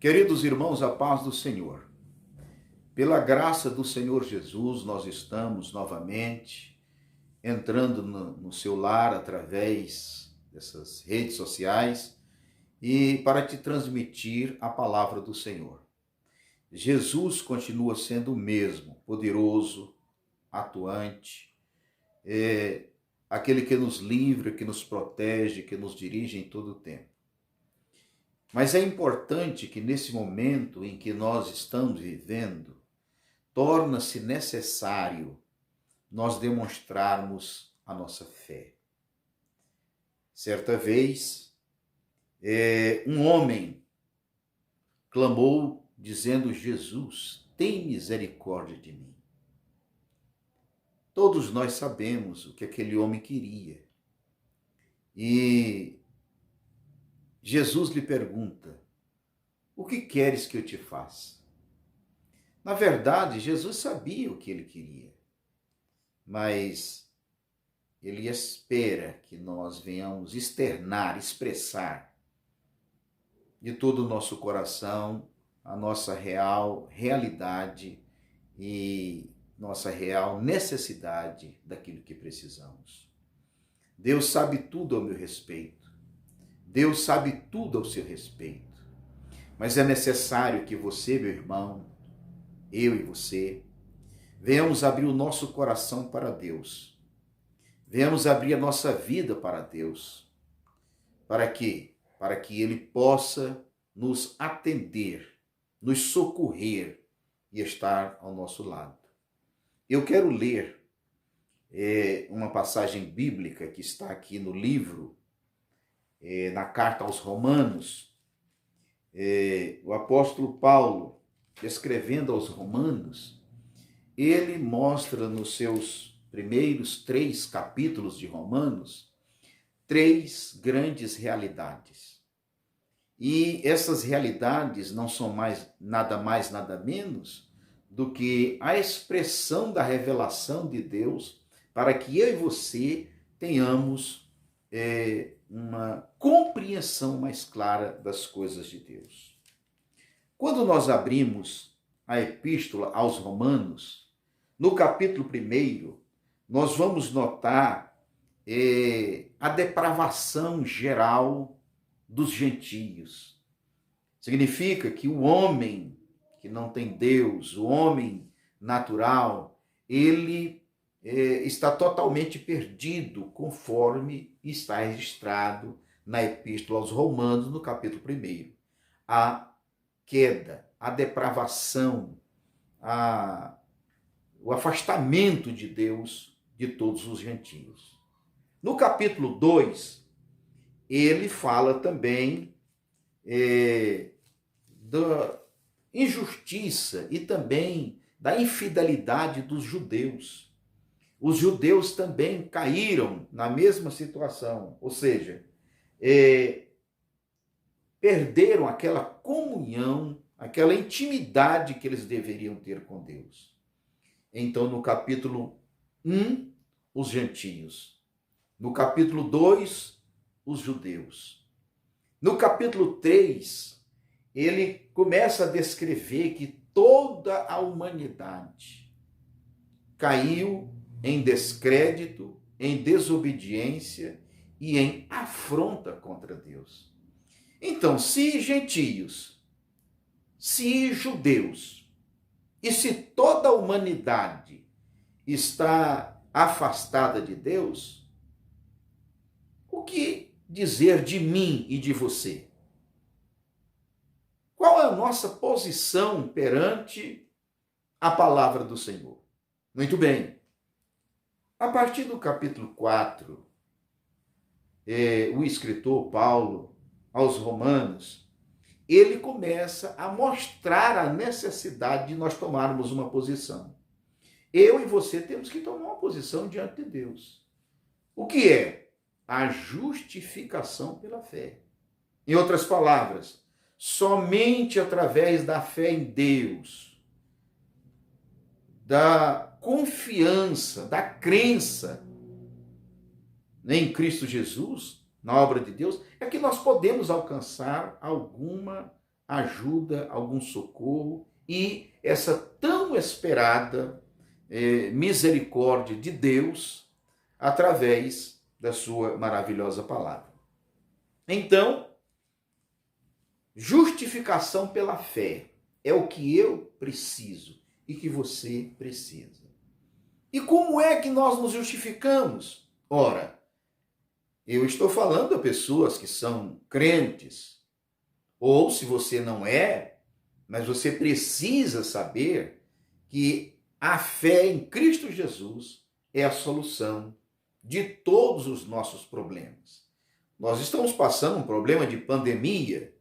Queridos irmãos, a paz do Senhor. Pela graça do Senhor Jesus, nós estamos novamente entrando no seu lar através dessas redes sociais e para te transmitir a palavra do Senhor. Jesus continua sendo o mesmo, poderoso, atuante, aquele que nos livra, que nos protege, que nos dirige em todo o tempo. Mas é importante que nesse momento em que nós estamos vivendo, torna-se necessário nós demonstrarmos a nossa fé. Certa vez, um homem clamou dizendo: Jesus, tem misericórdia de mim. Todos nós sabemos o que aquele homem queria. E Jesus lhe pergunta: o que queres que eu te faça? Na verdade, Jesus sabia o que ele queria, mas ele espera que nós venhamos externar, expressar de todo o nosso coração a nossa real realidade e nossa real necessidade daquilo que precisamos. Deus sabe tudo ao meu respeito. Deus sabe tudo ao seu respeito. Mas é necessário que você, meu irmão, eu e você, venhamos abrir o nosso coração para Deus. Venhamos abrir a nossa vida para Deus. Para quê? Para que Ele possa nos atender, nos socorrer e estar ao nosso lado. Eu quero ler uma passagem bíblica que está aqui no livro, na carta aos Romanos. O apóstolo Paulo, escrevendo aos Romanos, ele mostra nos seus primeiros 3 capítulos de Romanos 3 grandes realidades. E essas realidades não são mais, nada menos do que a expressão da revelação de Deus para que eu e você tenhamos uma compreensão mais clara das coisas de Deus. Quando nós abrimos a epístola aos Romanos, no capítulo 1, nós vamos notar a depravação geral dos gentios. Significa que o homem que não tem Deus, o homem natural, ele está totalmente perdido, conforme está registrado na Epístola aos Romanos, no capítulo 1. A queda, a depravação, o afastamento de Deus de todos os gentios. No capítulo 2, ele fala também da injustiça e também da infidelidade dos judeus. Os judeus também caíram na mesma situação, ou seja, perderam aquela comunhão, aquela intimidade que eles deveriam ter com Deus. Então, no capítulo 1, os gentios. No capítulo 2, os judeus. No capítulo 3, ele começa a descrever que toda a humanidade caiu em descrédito, em desobediência e em afronta contra Deus. Então, se gentios, se judeus e se toda a humanidade está afastada de Deus, o que dizer de mim e de você? Qual é a nossa posição perante a palavra do Senhor? Muito bem. A partir do capítulo 4, o escritor Paulo, aos Romanos, ele começa a mostrar a necessidade de nós tomarmos uma posição. Eu e você temos que tomar uma posição diante de Deus. O que é? A justificação pela fé. Em outras palavras, somente através da fé em Deus, da confiança, da crença em Cristo Jesus, na obra de Deus, é que nós podemos alcançar alguma ajuda, algum socorro e essa tão esperada misericórdia de Deus através da sua maravilhosa palavra. Então, justificação pela fé é o que eu preciso e que você precisa. E como é que nós nos justificamos? Ora, eu estou falando a pessoas que são crentes, ou se você não é, mas você precisa saber que a fé em Cristo Jesus é a solução de todos os nossos problemas. Nós estamos passando um problema de pandemia,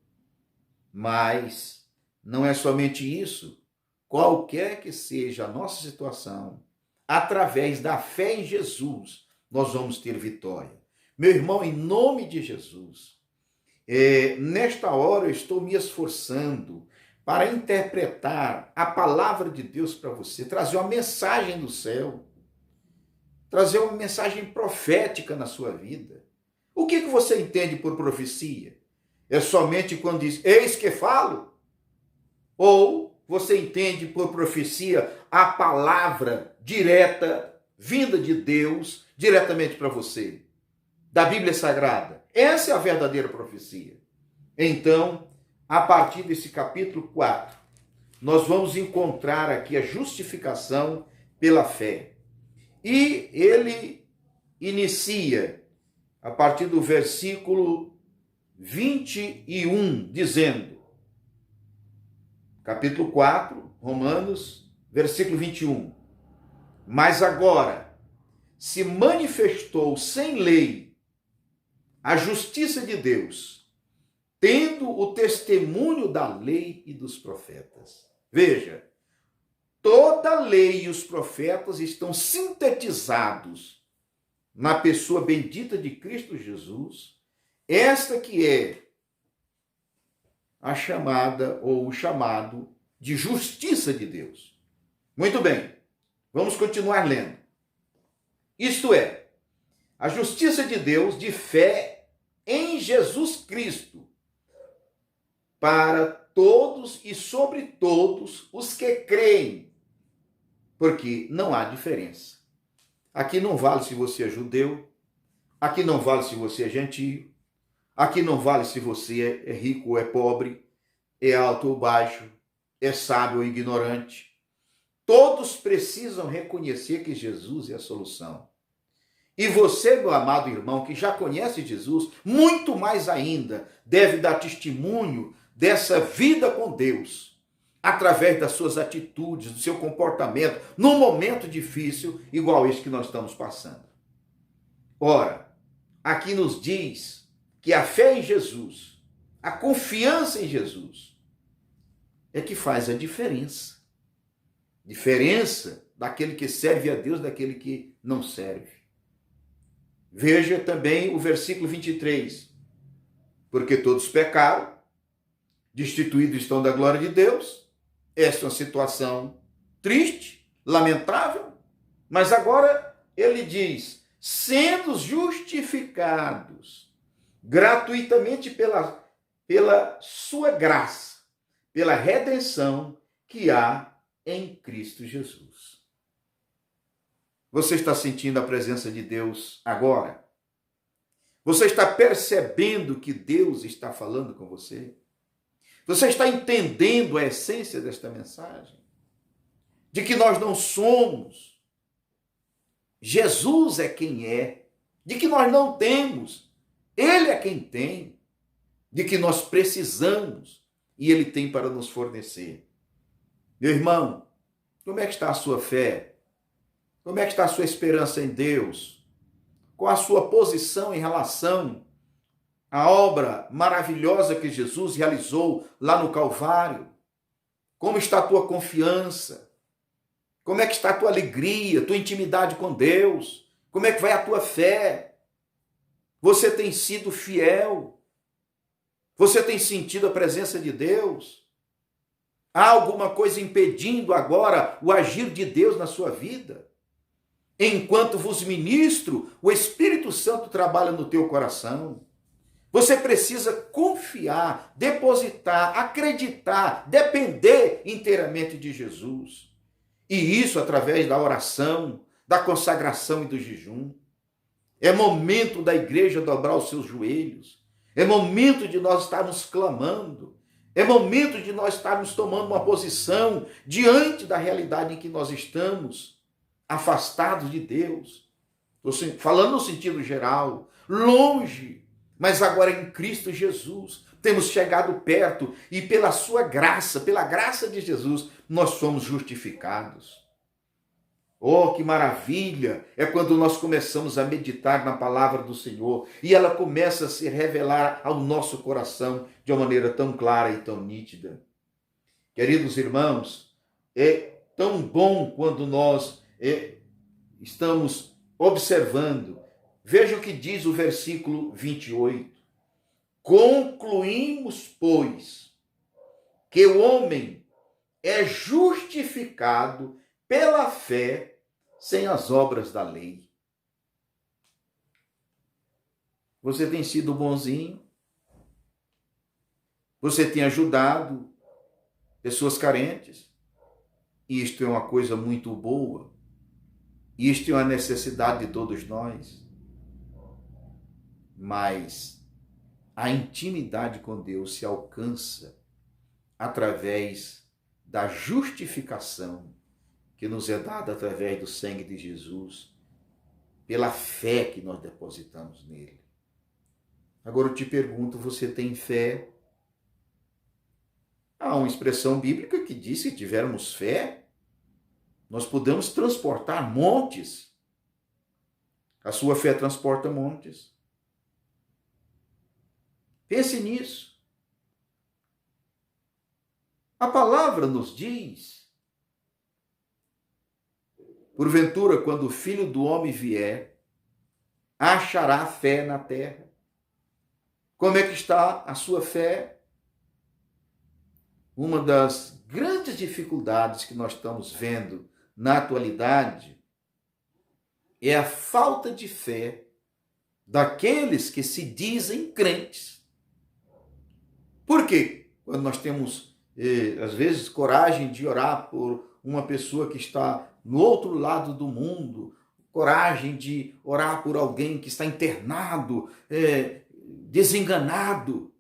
mas não é somente isso. Qualquer que seja a nossa situação, através da fé em Jesus, nós vamos ter vitória. Meu irmão, em nome de Jesus, nesta hora eu estou me esforçando para interpretar a palavra de Deus para você, trazer uma mensagem do céu, trazer uma mensagem profética na sua vida. O que você entende por profecia? É somente quando diz, eis que falo? Ou você entende por profecia a palavra direta, vinda de Deus, diretamente para você, da Bíblia Sagrada? Essa é a verdadeira profecia. Então, a partir desse capítulo 4, nós vamos encontrar aqui a justificação pela fé. E ele inicia a partir do versículo 21, dizendo, capítulo 4, Romanos, versículo 21. Mas agora se manifestou sem lei a justiça de Deus, tendo o testemunho da lei e dos profetas. Veja, toda a lei e os profetas estão sintetizados na pessoa bendita de Cristo Jesus, esta que é a chamada ou o chamado de justiça de Deus. Muito bem, vamos continuar lendo. Isto é, a justiça de Deus de fé em Jesus Cristo para todos e sobre todos os que creem, porque não há diferença. Aqui não vale se você é judeu, aqui não vale se você é gentio, aqui não vale se você é rico ou é pobre, é alto ou baixo, é sábio ou ignorante. Todos precisam reconhecer que Jesus é a solução. E você, meu amado irmão, que já conhece Jesus, muito mais ainda, deve dar testemunho dessa vida com Deus, através das suas atitudes, do seu comportamento, num momento difícil, igual esse que nós estamos passando. Ora, aqui nos diz que a fé em Jesus, a confiança em Jesus, é que faz a diferença. Diferença daquele que serve a Deus, daquele que não serve. Veja também o versículo 23. Porque todos pecaram, destituídos estão da glória de Deus. Essa é uma situação triste, lamentável, mas agora ele diz, sendo justificados gratuitamente pela sua graça, pela redenção que há em Cristo Jesus. Você está sentindo a presença de Deus agora? Você está percebendo que Deus está falando com você? Você está entendendo a essência desta mensagem? De que nós não somos. Jesus é quem é. De que nós não temos. Ele é quem tem. De que nós precisamos. E Ele tem para nos fornecer. Meu irmão, como é que está a sua fé? Como é que está a sua esperança em Deus? Qual a sua posição em relação à obra maravilhosa que Jesus realizou lá no Calvário? Como está a tua confiança? Como é que está a tua alegria, tua intimidade com Deus? Como é que vai a tua fé? Você tem sido fiel? Você tem sentido a presença de Deus? Há alguma coisa impedindo agora o agir de Deus na sua vida? Enquanto vos ministro, o Espírito Santo trabalha no teu coração. Você precisa confiar, depositar, acreditar, depender inteiramente de Jesus. E isso através da oração, da consagração e do jejum. É momento da igreja dobrar os seus joelhos. É momento de nós estarmos clamando. É momento de nós estarmos tomando uma posição diante da realidade em que nós estamos, afastados de Deus. Falando no sentido geral, longe, mas agora em Cristo Jesus, temos chegado perto e pela sua graça, pela graça de Jesus, nós somos justificados. Oh, que maravilha! É quando nós começamos a meditar na palavra do Senhor e ela começa a se revelar ao nosso coração de uma maneira tão clara e tão nítida. Queridos irmãos, é tão bom quando nós estamos observando. Veja o que diz o versículo 28. Concluímos, pois, que o homem é justificado pela fé, sem as obras da lei. Você tem sido bonzinho? Você tem ajudado pessoas carentes? Isto é uma coisa muito boa. Isto é uma necessidade de todos nós. Mas a intimidade com Deus se alcança através da justificação que nos é dada através do sangue de Jesus, pela fé que nós depositamos nele. Agora eu te pergunto, você tem fé? Há uma expressão bíblica que diz que se tivermos fé, nós podemos transportar montes. A sua fé transporta montes. Pense nisso. A palavra nos diz: porventura, quando o Filho do Homem vier, achará fé na terra. Como é que está a sua fé? Uma das grandes dificuldades que nós estamos vendo na atualidade é a falta de fé daqueles que se dizem crentes. Por quê? Quando nós temos, às vezes, coragem de orar por uma pessoa que está no outro lado do mundo, coragem de orar por alguém que está internado, desenganado.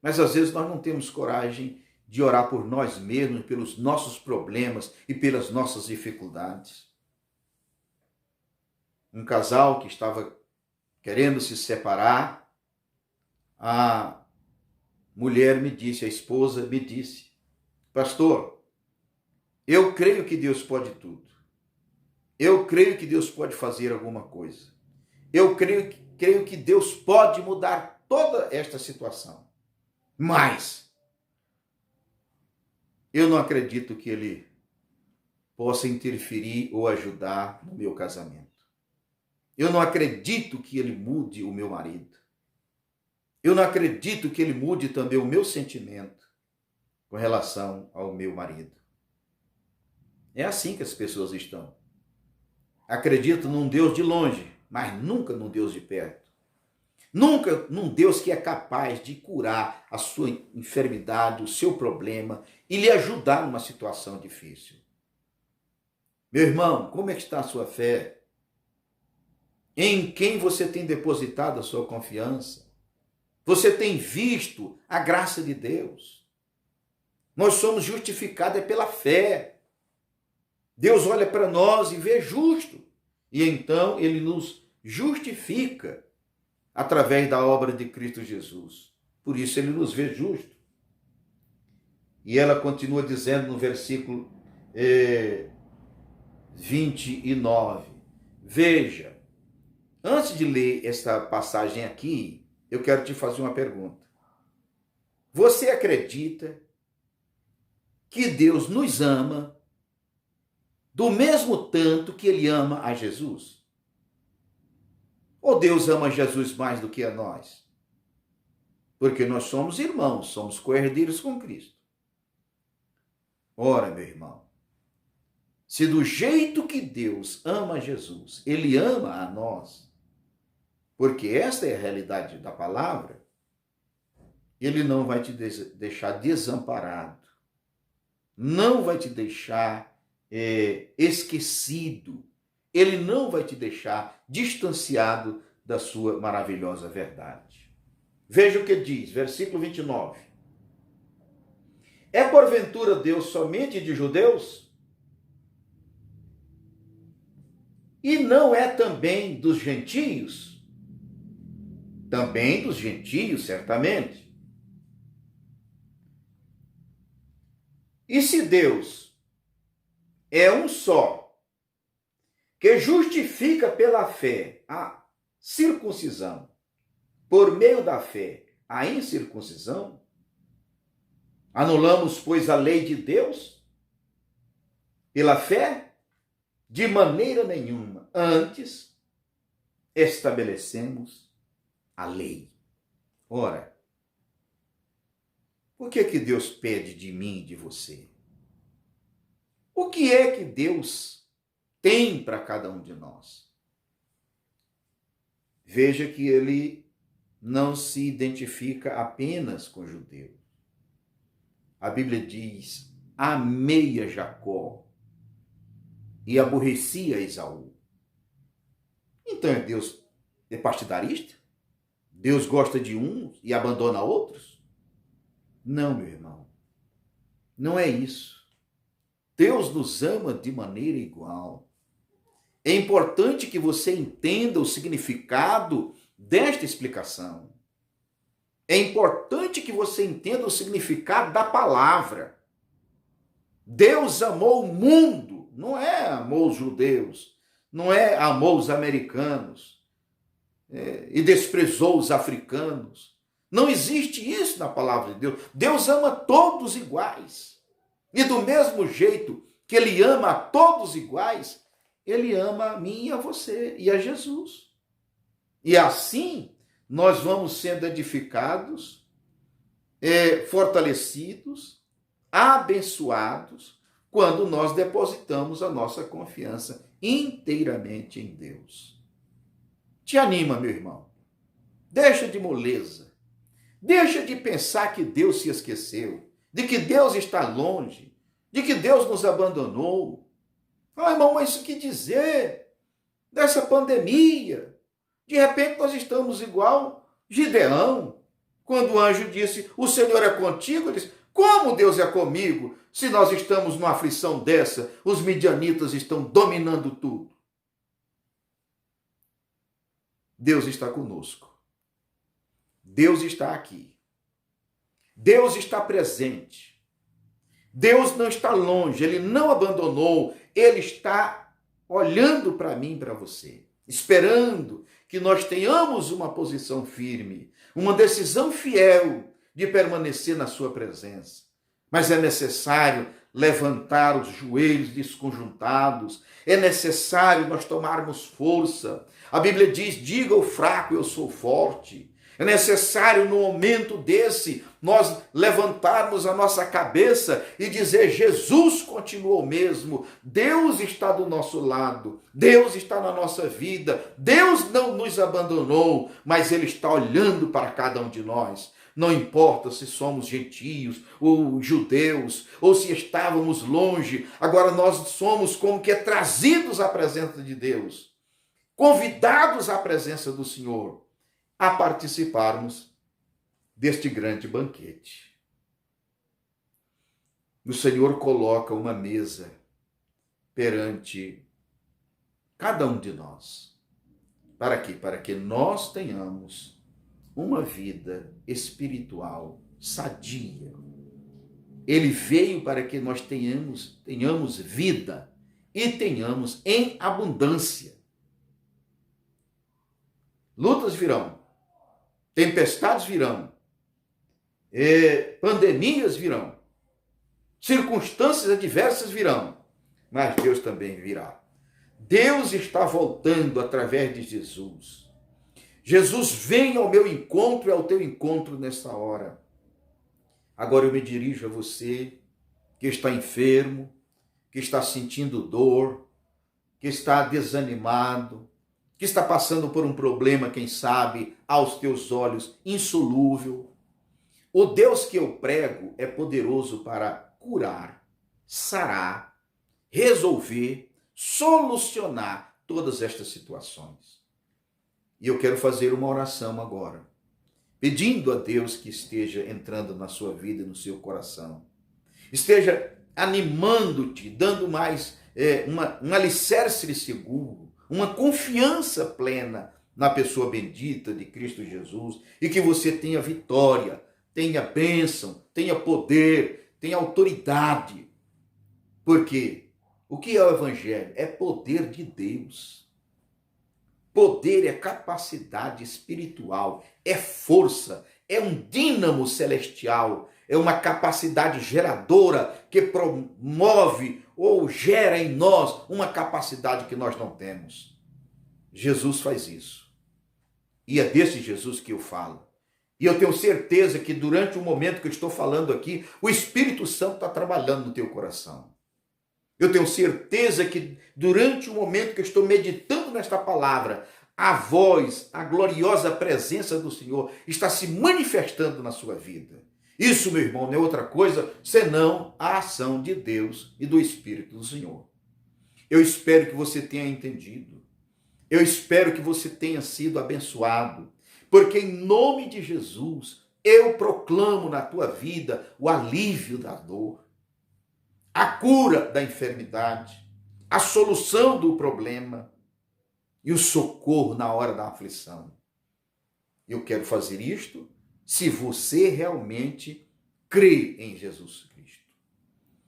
Mas às vezes nós não temos coragem de orar por nós mesmos, pelos nossos problemas e pelas nossas dificuldades. Um casal que estava querendo se separar, a mulher me disse, a esposa me disse: pastor, eu creio que Deus pode tudo. Eu creio que Deus pode fazer alguma coisa. Eu creio que Deus pode mudar toda esta situação. Mas eu não acredito que Ele possa interferir ou ajudar no meu casamento. Eu não acredito que Ele mude o meu marido. Eu não acredito que Ele mude também o meu sentimento com relação ao meu marido. É assim que as pessoas estão. Acreditam num Deus de longe, mas nunca num Deus de perto. Nunca num Deus que é capaz de curar a sua enfermidade, o seu problema e lhe ajudar numa situação difícil. Meu irmão, como é que está a sua fé? Em quem você tem depositado a sua confiança? Você tem visto a graça de Deus? Nós somos justificados pela fé. Deus olha para nós e vê justo. E então Ele nos justifica através da obra de Cristo Jesus. Por isso Ele nos vê justo. E ela continua dizendo no versículo 29. Veja, antes de ler esta passagem aqui, eu quero te fazer uma pergunta. Você acredita que Deus nos ama do mesmo tanto que Ele ama a Jesus? Ou Deus ama Jesus mais do que a nós? Porque nós somos irmãos, somos co-herdeiros com Cristo. Ora, meu irmão, se do jeito que Deus ama Jesus, Ele ama a nós, porque esta é a realidade da palavra, Ele não vai te deixar desamparado, não vai te deixar esquecido, ele não vai te deixar distanciado da sua maravilhosa verdade. Veja o que diz, versículo 29. É porventura Deus somente de judeus? E não é também dos gentios? Também dos gentios, certamente. E se Deus é um só, que justifica pela fé a circuncisão, por meio da fé a incircuncisão, anulamos, pois, a lei de Deus pela fé? De maneira nenhuma. Antes, estabelecemos a lei. Ora, o que é que Deus pede de mim e de você? O que é que Deus tem para cada um de nós? Veja que ele não se identifica apenas com judeus. A Bíblia diz: amei a Jacó e aborreci a Esaú. Então Deus é partidarista? Deus gosta de uns e abandona outros? Não, meu irmão. Não é isso. Deus nos ama de maneira igual. É importante que você entenda o significado desta explicação. É importante que você entenda o significado da palavra. Deus amou o mundo, não é amou os judeus, não é amou os americanos e desprezou os africanos. Não existe isso na palavra de Deus. Deus ama todos iguais. E do mesmo jeito que ele ama a todos iguais, ele ama a mim e a você e a Jesus. E assim nós vamos sendo edificados, fortalecidos, abençoados, quando nós depositamos a nossa confiança inteiramente em Deus. Te anima, meu irmão. Deixa de moleza. Deixa de pensar que Deus se esqueceu, de que Deus está longe, de que Deus nos abandonou. Irmão, mas o que dizer dessa pandemia? De repente nós estamos igual Gideão, quando o anjo disse: o Senhor é contigo. Ele disse: como Deus é comigo, se nós estamos numa aflição dessa, os midianitas estão dominando tudo. Deus está conosco. Deus está aqui. Deus está presente. Deus não está longe, ele não abandonou, ele está olhando para mim e para você, esperando que nós tenhamos uma posição firme, uma decisão fiel de permanecer na sua presença. Mas é necessário levantar os joelhos desconjuntados, é necessário nós tomarmos força. A Bíblia diz: diga ao fraco, eu sou forte. É necessário, no momento desse, nós levantarmos a nossa cabeça e dizer: Jesus continua o mesmo, Deus está do nosso lado, Deus está na nossa vida, Deus não nos abandonou, mas Ele está olhando para cada um de nós. Não importa se somos gentios ou judeus, ou se estávamos longe, agora nós somos como que trazidos à presença de Deus, convidados à presença do Senhor, a participarmos deste grande banquete. O Senhor coloca uma mesa perante cada um de nós. Para quê? Para que nós tenhamos uma vida espiritual sadia. Ele veio para que nós tenhamos vida e tenhamos em abundância. Lutas virão, tempestades virão, pandemias virão, circunstâncias adversas virão, mas Deus também virá. Deus está voltando através de Jesus. Jesus vem ao meu encontro e ao teu encontro nesta hora. Agora eu me dirijo a você que está enfermo, que está sentindo dor, que está desanimado, que está passando por um problema, quem sabe, aos teus olhos, insolúvel. O Deus que eu prego é poderoso para curar, sarar, resolver, solucionar todas estas situações. E eu quero fazer uma oração agora, pedindo a Deus que esteja entrando na sua vida e no seu coração. Esteja animando-te, dando mais um alicerce seguro, uma confiança plena na pessoa bendita de Cristo Jesus, e que você tenha vitória, tenha bênção, tenha poder, tenha autoridade. Porque o que é o Evangelho? É poder de Deus. Poder é capacidade espiritual, é força, é um dínamo celestial, é uma capacidade geradora que promove ou gera em nós uma capacidade que nós não temos. Jesus faz isso. E é desse Jesus que eu falo. E eu tenho certeza que durante o momento que eu estou falando aqui, o Espírito Santo está trabalhando no teu coração. Eu tenho certeza que durante o momento que eu estou meditando nesta palavra, a voz, a gloriosa presença do Senhor está se manifestando na sua vida. Isso, meu irmão, não é outra coisa senão a ação de Deus e do Espírito do Senhor. Eu espero que você tenha entendido. Eu espero que você tenha sido abençoado. Porque em nome de Jesus, eu proclamo na tua vida o alívio da dor, a cura da enfermidade, a solução do problema e o socorro na hora da aflição. Eu quero fazer isto se você realmente crê em Jesus Cristo.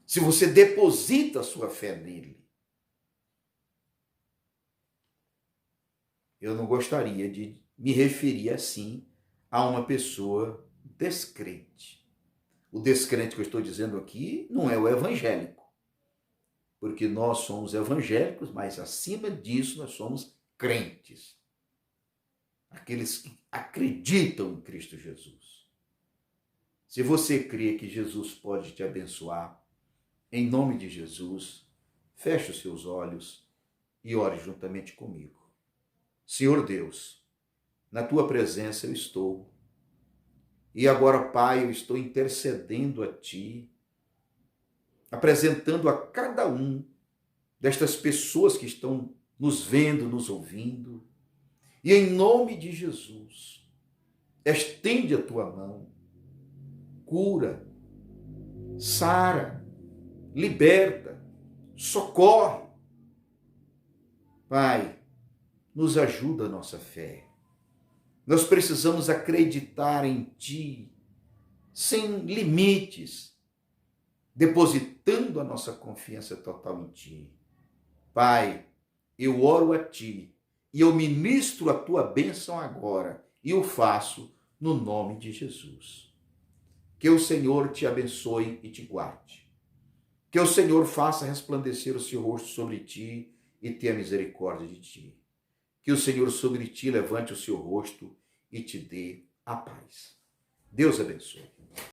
Se você deposita a sua fé nele. Eu não gostaria de me referir assim a uma pessoa descrente. O descrente que eu estou dizendo aqui não é o evangélico, porque nós somos evangélicos, mas acima disso nós somos crentes. Aqueles que acreditam em Cristo Jesus. Se você crê que Jesus pode te abençoar, em nome de Jesus, feche os seus olhos e ore juntamente comigo. Senhor Deus, na tua presença eu estou. E agora, Pai, eu estou intercedendo a Ti, apresentando a cada um destas pessoas que estão nos vendo, nos ouvindo. E em nome de Jesus, estende a Tua mão, cura, sara, liberta, socorre. Pai, nos ajuda a nossa fé. Nós precisamos acreditar em Ti, sem limites, depositando a nossa confiança total em Ti. Pai, eu oro a Ti e eu ministro a Tua bênção agora e o faço no nome de Jesus. Que o Senhor te abençoe e te guarde. Que o Senhor faça resplandecer o seu rosto sobre ti e tenha misericórdia de ti. Que o Senhor sobre ti levante o seu rosto e te dê a paz. Deus abençoe.